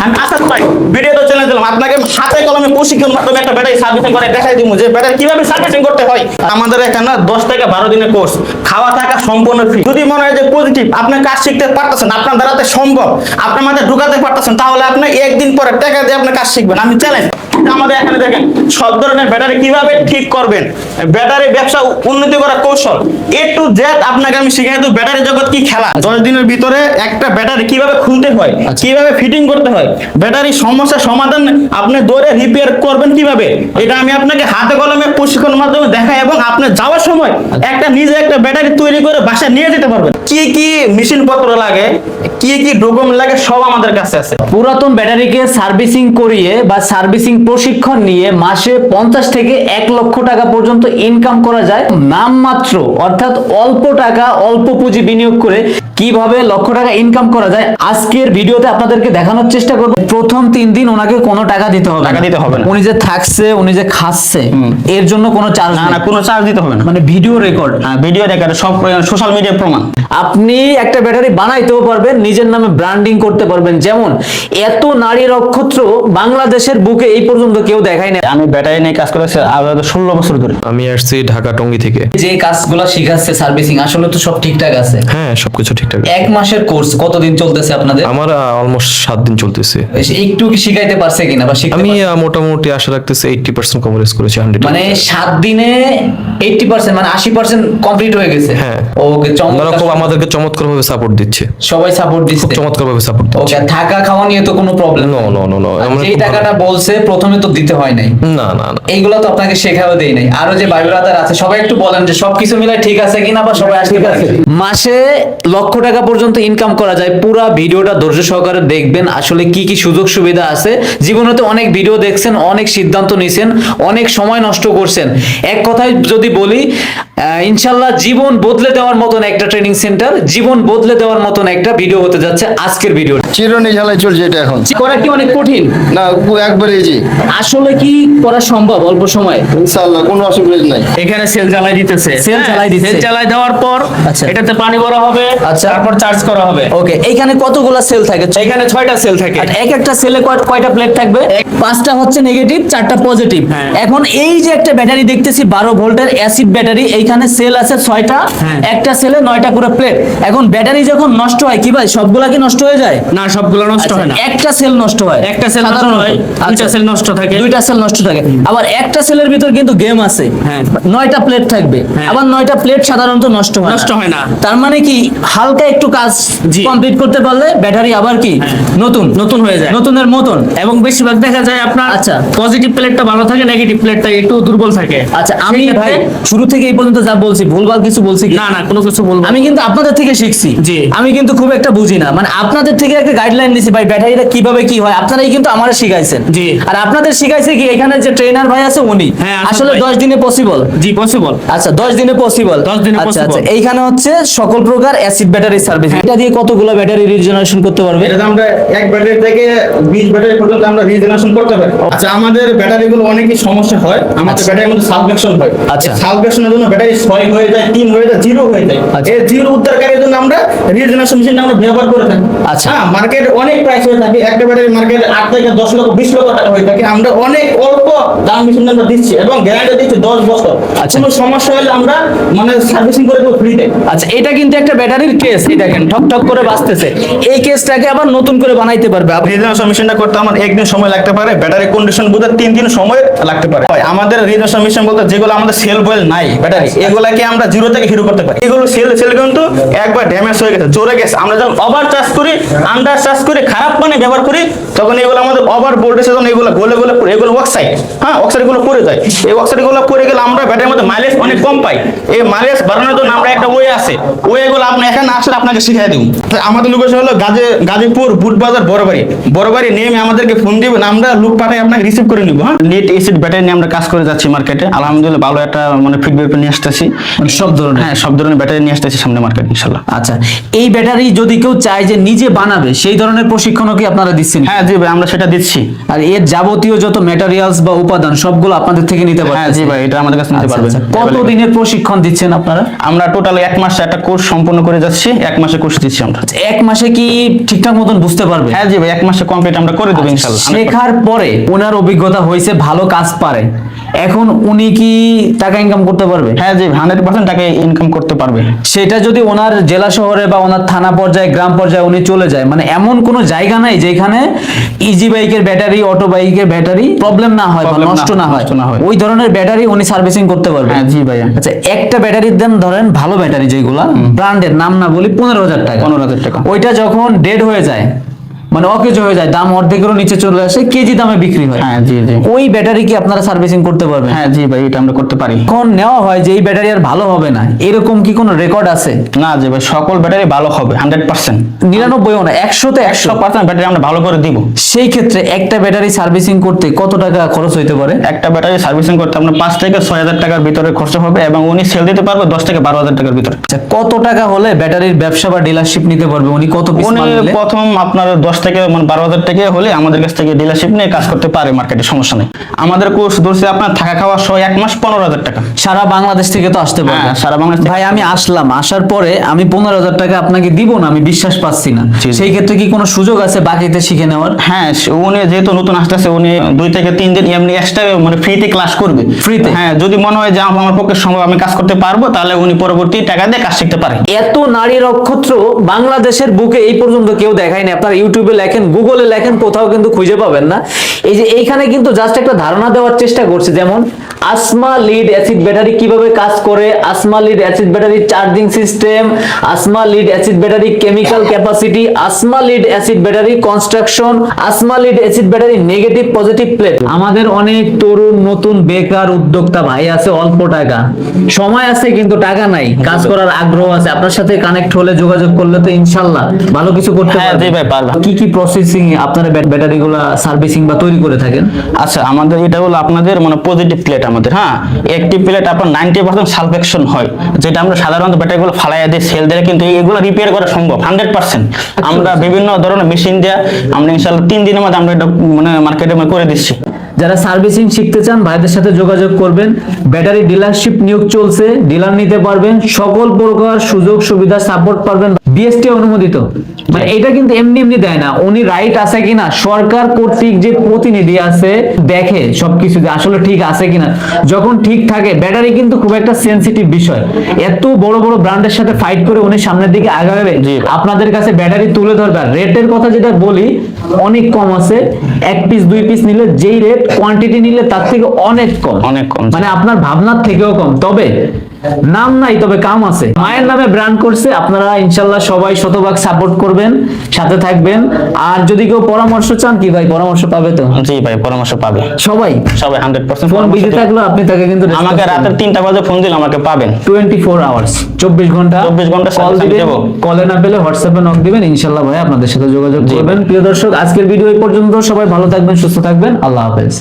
আমি আসার ভাই ভিডিও তো চ্যানেল দিলাম আপনাকে হাতে কলমে প্রশিক্ষণ মাধ্যমে একটা ব্যাটারি সার্ভিসিং করে দেখাই দিব যে ব্যাটারি কিভাবে সার্ভিসিং করতে হয়। আমাদের এখানে 10 থেকে 12 দিনের কোর্স, খাওয়া থাকা সম্পূর্ণ ফ্রি। যদি মনে হয় যে পজিটিভ আপনি কাজ শিখতে পারতেছেন, আপনার দ্বারাতে সম্ভব, আপনার মাঝে ঢুকাতে পারতেছেন, তাহলে আপনি একদিন পরে টাকা দিয়ে আপনি কাজ শিখবেন। আমি চ্যালেঞ্জ আমাদের এখানে দেখেন সব ধরনের ব্যাটারি কিভাবে ঠিক করবেন, ব্যাটারি ব্যবসা উন্নতি করার কৌশল A to Z আপনাকে আমি শিখিয়ে দেব। ব্যাটারি জগৎ কি খেলা, 10 দিনের ভিতরে একটা ব্যাটারি কিভাবে খুলতে হয়, কিভাবে ফিটিং করতে হয়, ব্যাটারি সমস্যা সমাধান আপনি দৌড়ে রিপেয়ার করবেন কিভাবে, এটা আমি আপনাকে হাতে কলমে প্রশিক্ষণের মাধ্যমে দেখাই এবং আপনি যাওয়ার সময় একটা নিজে একটা ব্যাটারি তৈরি করে বাসায় নিয়ে যেতে পারবেন। কি কি মেশিন পত্র লাগে, কি কি ডকুমেন্ট লাগে সব আমাদের কাছে আছে। পুরাতন ব্যাটারিকে সার্ভিসিং করিয়ে বা সার্ভিসিং প্রশিক্ষণ নিয়ে মাসে 50 থেকে 1 লক্ষ টাকা পর্যন্ত ইনকাম করা যায় নামমাত্র, অর্থাৎ অল্প টাকা অল্প পুঁজি বিনিয়োগ করে কিভাবে লক্ষ টাকা ইনকাম করা যায় আজকের ভিডিওতে আপনাদেরকে দেখানোর চেষ্টা করব। প্রথম 3 দিন ওনাকে কোনো টাকা দিতে হবে না। উনি যে থাকছে, উনি যে খাচ্ছে, এর জন্য কোনো চার্জ না, কোনো চার্জ দিতে হবে না। মানে ভিডিও রেকর্ড, ভিডিও রেকর্ড সব সোশ্যাল মিডিয়ার প্রমাণ। আপনি একটা ব্যাটারি বানাইতেও পারবেন, নিজের নামে ব্র্যান্ডিং করতে পারবেন। যেমন এত নারী নক্ষত্র বাংলাদেশের বুকে এই পর্যন্ত কেউ দেখায় না। আমি ব্যাটারি নিয়ে কাজ করেছি 16 বছর ধরে। আমি আসছি ঢাকা টঙ্গী থেকে। যে কাজগুলো শিখাচ্ছে সার্ভিসিং, আসলে তো সব ঠিকঠাক আছে? হ্যাঁ, সবকিছু ঠিকঠাক। 1 মাসের কোর্স কতদিন চলতেছে আপনাদের? আমার অলমোস্ট 7 দিন চলতেছে। একটু কি শিখাইতে পারছে কিনা বা আমি মোটামুটি আশা রাখতেছি 80% কভারেজ করেছি। 100 মানে 7 দিনে 80% মানে 80% কমপ্লিট হয়ে গেছে। হ্যাঁ, ওকে, ওনারা খুব আমাদেরকে চমৎকার ভাবে সাপোর্ট দিচ্ছে। সবাই সাপোর্ট দিচ্ছে, চমৎকার ভাবে সাপোর্ট দিচ্ছে। ওকে, থাকা খাওয়া নিয়ে তো কোনো problem? No no no no. এই টাকাটা বলছে প্রথমে তো দিতে হয় নাই? না না না, এইগুলো তো আপনাকে শেখাও দেই নাই। আরো যে ভাই ব্রাদার আছে সবাই একটু বলেন যে সবকিছু মিলাই ঠিক আছে কিনা বা সবাই আসতে পারে। মাসে লক্ষ টাকা পর্যন্ত ইনকাম করা যায়। পুরো ভিডিওটা ধৈর্য সহকারে দেখবেন, আসলে কি কি সুযোগ সুবিধা আছে। জীবনে তো অনেক ভিডিও দেখছেন, অনেক সিদ্ধান্ত নিছেন, অনেক সময় নষ্ট করছেন। এক কথায় যদি বলি, ইনশাআল্লাহ জীবন বদলে দেওয়ার মতন একটা ট্রেনিং সেন্টার, জীবন বদলে দেওয়ার মতন একটা ভিডিও হতে যাচ্ছে আজকের ভিডিও। চিরনি ঝালাই চলছে এটা এখন। করা কি অনেক কঠিন? না, একবারে ইজি। আসলে কি করা সম্ভব অল্প সময়ে? ইনশাআল্লাহ কোনো অসুবিধা নাই। এখানে সেল জ্বালাই দিতেছে, সেল জ্বালাই দিচ্ছে। সেল জ্বালাই দেওয়ার পর আচ্ছা, এটাতে পানি ভরা হবে, আচ্ছা, তারপর চার্জ করা হবে। ওকে, এইখানে কতগুলো সেল থাকে? এখানে 6টা সেল থাকে। আর এক একটা সেলে কয়টা প্লেট থাকবে? 5টা হচ্ছে নেগেটিভ, 4টা পজিটিভ। এখন এই যে একটা ব্যাটারি দেখতেছি 12 ভোল্টের অ্যাসিড ব্যাটারি, এইখানে সেল আছে 6টা, একটা সেলে 9টা করে প্লেট। এখন ব্যাটারি যখন নষ্ট হয় কি ভাই সবগুলা কি নষ্ট হয়ে যায়? না, সবগুলো নষ্ট হয় না। একটা সেল নষ্ট হয়, একটা সেল নষ্ট হয়, দুইটা সেল নষ্ট থাকে, দুইটা সেল নষ্ট থাকে। আবার একটা সেলের ভিতর কিন্তু গেম আছে, 9টা প্লেট থাকবে, আবার 9টা প্লেট সাধারণত নষ্ট হয় না। তার মানে কি হালকা একটু কাজ কমপ্লিট করতে পারলে ব্যাটারি আবার কি নতুন হয়ে যায়, নতুনের মতন। এবং বেশিরভাগ দেখা যায় আপনার আচ্ছা, পজিটিভ প্লেটটা ভালো থাকে, নেগেটিভ প্লেটটা একটু দুর্বল থাকে। আচ্ছা, আমি ভাই শুরু থেকে এই পর্যন্ত যা বলছি ভুলভাল কিছু বলছি কি? না না, কোনো কিছু বলবো। আমি কিন্তু আপনাদের থেকে শিখছি। জি, আমি কিন্তু খুব একটা বুঝি না, মানে আপনাদের থেকে একটা গাইডলাইন নিছি ভাই ব্যাটারিটা কিভাবে কি হয়, আপনারাই কিন্তু আমারে শিখাইছেন। জি, আর আপনাদের শিখাইছে কি এখানে যে ট্রেনার ভাই আছে উনি। আসলে 10 দিনে পসিবল? জি পসিবল। আচ্ছা, 10 দিনে পসিবল। 10 দিনে আচ্ছা পসিবল। আচ্ছা, এইখানে হচ্ছে সকল প্রকার অ্যাসিড ব্যাটারি সার্ভিস। এটা দিয়ে কতগুলো ব্যাটারি রিজেনারেশন করতে পারবে? এটা আমরা এক ব্যাটারি থেকে 20 ব্যাটারি পর্যন্ত আমরা রিজেনারেশন করতে পারি। আচ্ছা, আমাদের ব্যাটারিগুলো অনেকই সমস্যা হয়, আমাদের ব্যাটারির মধ্যে সাবভেকশন হয়। আচ্ছা, সাবভেকশনের জন্য ব্যাটারি 6 হয়ে যায়, 3 হয়ে যায়, 0 হয়ে যায়। এই 0 উদ্ধারকারীর জন্য আমরা রিজেনারেশন মেশিন আমরা ব্যবহার করে থাকি। আচ্ছা, হ্যাঁ, মার্কেট অনেক প্রাইস হয়ে থাকে, একটা ব্যাটারি মার্কেট 8 থেকে 10 লক্ষ 20 লক্ষ টাকা হয়ে থাকে। আমরা অনেক অল্প দাম মেশিন আমরা দিচ্ছি এবং গ্যারান্টি দিচ্ছি 10 বছর। কোনো সমস্যা হলে আমরা মানে সার্ভিসিং করে দেব ফ্রিতে। আচ্ছা, এটা কিন্তু একটা ব্যাটারির কেস, এই দেখেন ঠক ঠক করে বাজতেছে। এই কেসটাকে আবার নতুন করে বানাইতে পারবে। রিজেনারেশন মেশিনটা করতে আমার 1 দিন সময় লাগতে পারে, ব্যাটারি কন্ডিশন বুঝতে 3 দিন সময় লাগতে পারে। আমাদের রিজেনারেশন মেশিন বলতে যেগুলো আমাদের সেল বয়েল নাই ব্যাটারি, এগুলাকে আমরা 0 থেকে হিরো করতে পারি। এগুলো সেল কিন্তু একবার ড্যামেজ হয়ে গেছে, জোরে গেছে, আমরা যখন ওভার চার্জ করি, আন্ডার চার্জ করি, খারাপ পানি ব্যবহার করি, তখন এগুলো আমাদের ওভার ভোল্টেজে যখন এগুলো গলে গলে পড়ে, এগুলো অক্সাইড, হ্যাঁ অক্সাইড গুলো পড়ে যায়। এই অক্সাইড গুলো পড়ে গেলে আমরা ব্যাটারির মধ্যে মাইলেজ অনেক কম পাই। এই মাইলেজ বাড়ানোর জন্য আমরা একটা ওয়ে আছে, ওয়েগুলো আপনি এখানে আসলে আপনাকে শিখিয়ে দেব। আমাদের লোকেশন হলো গাজীপুর বুটবাজার বড়বাড়ি নেমে আমাদেরকে ফোন দিবেন, আমরা লোক পাঠাই আপনাকে রিসিভ করে নিব। হ্যাঁ, নেট এসিড ব্যাটারি নিয়ে আমরা কাজ করে যাচ্ছি মার্কেটে, আলহামদুলিল্লাহ ভালো একটা মানে ফিডব্যাক নিয়ে আসতেছি। সব ধরনের, হ্যাঁ, সব ধরনের ব্যাটারি নিয়ে আসতেছি সামনে মার্কেট ইনশাআল্লাহ। আচ্ছা, এই ব্যাটারি যদি কেউ চায় যে নিজে বানাবে, সেই ধরনের প্রশিক্ষণও কি আপনারা দিচ্ছেন? হ্যাঁ জি ভাই, আমরা সেটা দিচ্ছি। আর এর যাবতীয় যাবতীয় যত ম্যাটেরিয়ালস বা উপাদান সবগুলো আপনাদের থেকে নিতে পারবেন? হ্যাঁ জি ভাই, এটা আমাদের কাছে নিতে আচ্ছা, পারবেন। আচ্ছা। কত দিনের প্রশিক্ষণ দিচ্ছেন আপনারা? আমরা টোটাল 1 মাসে একটা কোর্স সম্পূর্ণ করে যাচ্ছি, 1 মাসে কোর্স দিচ্ছি আমরা। এক মাসে কি ঠিকঠাক মতন বুঝতে পারবে? হ্যাঁ জি ভাই, 1 মাসে কমপ্লিট আমরা করে দেবো ইনশাআল্লাহ। শেখার পরে ওনার অভিজ্ঞতা হয়েছে, ভালো কাজ পারে, এখন উনি কি টাকা ইনকাম করতে পারবে? হ্যাঁ জি, 100% টাকা ইনকাম করতে পারবে। সেটা যদি ওনার জেলা শহরে বা ওনার থানা পর্যায়ে, গ্রাম পর্যায়ে উনি চলে যায়, মানে এমন কোনো জায়গা নাই যেখানে ইজি বাইকের ব্যাটারি, অটো বাইকের ব্যাটারি প্রবলেম না হয় বা Problem নষ্ট না হয়, নষ্ট না হয়। ওই ধরনের ব্যাটারি উনি সার্ভিসিং করতে পারবে? হ্যাঁ জি ভাইয়া। আচ্ছা, একটা ব্যাটারির দাম ধরেন, ভালো ব্যাটারি যেগুলা ব্র্যান্ডের নাম না বলি, 15,000 টাকা। 15,000 টাকা। ওইটা যখন ডেড হয়ে যায়, মানে অকেজ হয়ে যায়, দাম অর্ধেকেরও নিচে চলে আসে, কেজি দামে বিক্রি হয়, হ্যাঁ জি জি। ওই ব্যাটারি কি আপনারা সার্ভিসিং করতে পারবেন? হ্যাঁ জি ভাই, এটা আমরা করতে পারি। এখন নেওয়া হয় যে এই ব্যাটারি আর ভালো হবে না, এরকম কি কোনো রেকর্ড আছে? না জি ভাই, সকল ব্যাটারি ভালো হবে 100%। 99ও না, 100তে 100। 100% ব্যাটারি আমরা ভালো করে দিব। সেই ক্ষেত্রে একটা ব্যাটারি সার্ভিসিং করতে কত টাকা খরচ হইতে পারে? একটা ব্যাটারি সার্ভিসিং করতে আপনার 5 থেকে 6,000 টাকার ভিতরে খরচ হবে, এবং উনি সেল দিতে পারবে 10 থেকে 12,000 টাকার ভিতরে। আচ্ছা, কত টাকা হলে ব্যাটারির ব্যবসা বা ডিলারশিপ নিতে পারবে? উনি কত পিস উনি মাল নিলে? প্রথম আপনার 10 থেকে 12,000 টাকা হলে আমাদের কাছ থেকে ডিলারশিপ নিয়ে কাজ করতে পারে মার্কেটে, সমস্যা নেই। আমাদের কোর্স ধরছে আপনার থাকা খাওয়া সহ 1 মাস 15,000 টাকা। সারা বাংলাদেশ থেকে তো আসতে পারবে? হ্যাঁ, সারা বাংলাদেশ থেকে। ভাই আমি আসলাম, আসার পরে আমি 15,000 টাকা আপনাকে দিব না, আমি বিশ্বাস পাচ্ছি না, জি, জি। সেই ক্ষেত্রে কি কোনো সুযোগ আছে বাকিতে শিখে নেওয়ার? হ্যাঁ, উনি যেহেতু নতুন আসতেছে, উনি 2 থেকে 3 দিন এমনি এক্সট্রা মানে ফ্রিতে ক্লাস করবে। ফ্রিতে? হ্যাঁ, যদি মনে হয় যে আমার পক্ষে সম্ভব, আমি কাজ করতে পারবো, তাহলে উনি পরবর্তী টাকা দিয়ে কাজ শিখতে পারে। এত নারী নক্ষত্র বাংলাদেশের বুকে এই পর্যন্ত কেউ দেখায়নি। আপনারা ইউটিউবে লেখেন, গুগলে লেখেন, কোথাও কিন্তু খুঁজে পাবেন না। এই যে এইখানে কিন্তু জাস্ট একটা ধারণা দেওয়ার চেষ্টা করছে, যেমন আসমা লিড অ্যাসিড ব্যাটারি কিভাবে কাজ করে, Asma lead acid battery charging system, Asma lead acid battery chemical capacity, Asma lead acid battery construction, Asma lead acid battery negative positive plate. আমাদের অনেক তরুণ নতুন বেকার উদ্যোক্তা ভাই আছে, অল্প টাকা, সময় আছে কিন্তু টাকা নাই, কাজ করার আগ্রহ আছে, আপনার সাথে কানেক্ট হলে, যোগাযোগ করলে তো ইনশাআল্লাহ ভালো কিছু করতে হ্যাঁ, পারবেন। জি ভাই, পারবো। কি কি প্রসেসিং আপনারা ব্যাটারিগুলো সার্ভিসিং বা তৈরি করে থাকেন? আচ্ছা, আমাদের এটা হলো আপনাদের মানে পজিটিভ প্লেট আমাদের। হ্যাঁ, একটি প্লেট আপনার 90% সালফেকশন হয়, যেটা আমরা সাধারণত ব্যাটারিগুলো ফালাইয়া দিয়ে সেল দিয়ে, কিন্তু এগুলো রিপেয়ার করা সম্ভব 100%। আমরা বিভিন্ন ধরনের মেশিন দিয়ে আমরা ইনশাআল্লাহ 3 দিনের মধ্যে আমরা এটা মানে মার্কেটে করে দিচ্ছি। যারা সার্ভিসিং শিখতে চান ভাইদের সাথে যোগাযোগ করবেন। ব্যাটারি ডিলারশিপ নিয়োগ চলছে, ডিলার নিতে পারবেন, সকল প্রকার সুযোগ সুবিধা সাপোর্ট পাবেন, বিএসটি অনুমোদিত। মানে এটা কিন্তু এমনি এমনি দেয় না, উনি রাইট আছে কিনা, সরকার কর্তৃক যে প্রতিনিধি আছে দেখে সবকিছু যে আসলে ঠিক আছে কিনা। যখন ঠিক থাকে, ব্যাটারি কিন্তু খুব একটা সেনসিটিভ বিষয়, এত বড় বড় ব্র্যান্ডের সাথে ফাইট করে উনি সামনের দিকে আগাবে, জি। আপনাদের কাছে ব্যাটারি তুলে ধরবে। আর রেটের কথা যেটা বলি, অনেক কম আছে, 1 পিস 2 পিস নিলে যেই রেট, কোয়ান্টিটি নিলে তার থেকে অনেক কম, অনেক কম। মানে আপনার ভাবনার থেকেও কম। তবে নাম নাই, তবে কাম আছে। মায়ের নামে ব্র্যান্ড করছে, আপনারা ইনশাল্লাহ সবাই শতভাগ সাপোর্ট করবেন, সাথে থাকবেন। আর যদি কেউ পরামর্শ চান, কি ভাই পরামর্শ পাবে তো? জি ভাই, পরামর্শ পাবে সবাই? সবাই 100%। ফোন বিজি থাকলো আপনি তাকে কিন্তু আমাকে রাতের 3টা বাজে ফোন দিলে আমাকে পাবেন। 24 আওয়ার্স, 24 ঘন্টা 24 ঘন্টা কল service আমি দিবেন, দেবো। কলে না পেলে হোয়াটসঅ্যাপে নক দিবেন, ইনশাল্লাহ ভাই আপনাদের সাথে যোগাযোগ জি করবেন। প্রিয় দর্শক, আজকের ভিডিও এই পর্যন্ত। সবাই ভালো থাকবেন, সুস্থ থাকবেন, আল্লাহ হাফেজ।